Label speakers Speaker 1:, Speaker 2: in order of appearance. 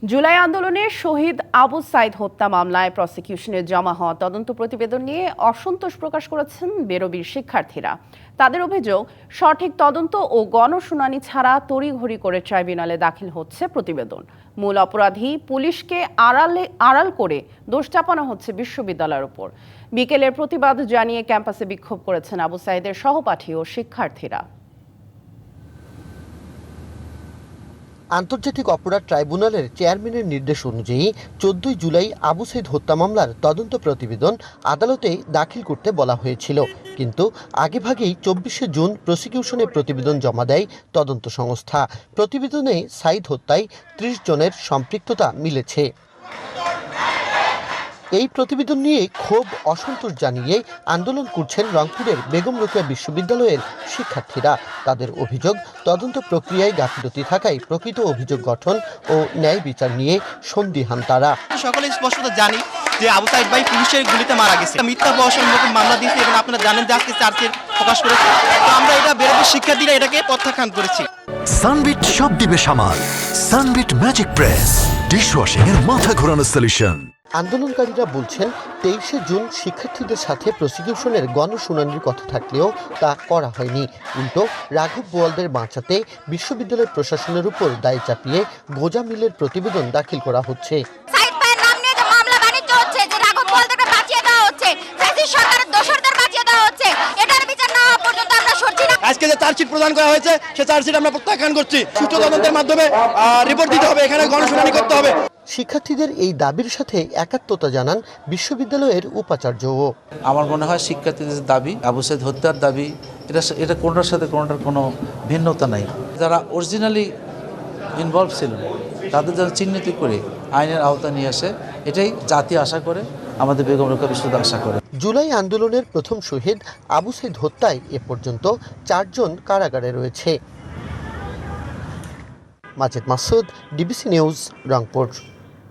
Speaker 1: জুলাই আন্দোলনে শহীদ আবু সাইদ হত্যা মামলায় প্রসিকিউশনের জমা হওয়া তদন্ত প্রতিবেদন নিয়ে অসন্তোষ প্রকাশ করেছেন বেরোবির শিক্ষার্থীরা। তাদের অভিযোগ, সঠিক তদন্ত ও গণশুনানি ছাড়া তড়িঘড়ি করে ট্রাইব্যুনালে দাখিল হচ্ছে প্রতিবেদন। মূল অপরাধী পুলিশকে আড়াল করে দোষ চাপানো হচ্ছে বিশ্ববিদ্যালয়ের উপর। বিকেলের প্রতিবাদ জানিয়ে ক্যাম্পাসে বিক্ষোভ করেছেন আবু সাইদের সহপাঠী ও শিক্ষার্থীরা।
Speaker 2: আন্তর্জাতিক অপরাধ ট্রাইব্যুনালের চেয়ারম্যানের নির্দেশ অনুযায়ী 14 জুলাই আবু সাইদ হত্যা মামলার তদন্ত প্রতিবেদন আদালতে দাখিল করতে বলা হয়েছিল, কিন্তু আগেভাগেই 24শে জুন প্রসিকিউশনে প্রতিবেদন জমা দেয় তদন্ত সংস্থা। প্রতিবেদনে সাইদ হত্যায় 30 জনের সম্পৃক্ততা মিলেছে। এই প্রতিবেদন নিয়ে ক্ষোভ অসন্তোষ জানিয়ে আন্দোলন করছেন রংপুরের বেগম রোকেয়া বিশ্ববিদ্যালয়ের শিক্ষার্থীরা। তাদের অভিযোগ, তদন্ত প্রক্রিয়ায় গাফিলতি থাকায় প্রকৃত অভিযোগ গঠন ও ন্যায় বিচার নিয়ে সন্দিহান তারা।
Speaker 3: সকলে স্পষ্টত জানি যে আবু সাইদ ভাই পুলিশের গুলিতে মারা গেছে, মিথ্যা প্রহসনমূলক মামলা দিয়েছে এবং আপনারা জানেন যে আজকে চার্জশিট প্রকাশ করেছে। তো আমরা এটা বেরোবি শিক্ষার্থীরা এটাকে প্রত্যাখ্যান করেছি।
Speaker 4: সানবিট সব দিবে সামাল। সানবিট ম্যাজিক প্রেস ডিশওয়াশিং এর মাথা ঘোরানো সলিউশন।
Speaker 2: আন্দোলনকারীরা বলছেন 23শে জুন শিক্ষার্থীদের সাথে প্রসিকিউশনের গণশুনানির কথা থাকলেও তা করা হয়নি। উল্টো রাঘব বোয়ালদের বাঁচাতে বিশ্ববিদ্যালয় প্রশাসনের উপর দায় চাপিয়ে গোজা মিলের প্রতিবেদন দাখিল করা হচ্ছে।
Speaker 3: আজকে যে চার্জশিট প্রদান করা হয়েছে সে চার্জশিট আমরা প্রত্যাখ্যান করছি। সুষ্ঠু তদন্তের মাধ্যমে রিপোর্ট দিতে হবে, এখানে গণশুনানি করতে হবে।
Speaker 2: শিক্ষার্থীদের এই দাবির সাথে একাত্মতা জানান বিশ্ববিদ্যালয়ের উপাচার্যও।
Speaker 5: আমার মনে হয় শিক্ষার্থীদের দাবি, আবু সাইদ হত্যার দাবি, এটা কোনটার সাথে কোনটার কোনো ভিন্নতা নাই। যারা অরিজিনালি ইনভলভ ছিলেন তাদের যেন চিহ্নিত করে আইনের আওতা নিয়ে আসে, এটাই জাতি আশা করে, আমাদের বেগম রোকেয়া বিশ্ববিদ্যালয় আশা করে।
Speaker 2: জুলাই আন্দোলনের প্রথম শহীদ আবু সাইদ হত্যায় এ পর্যন্ত 4 জন কারাগারে রয়েছে। Majed Masud, DBC news, Rangpur.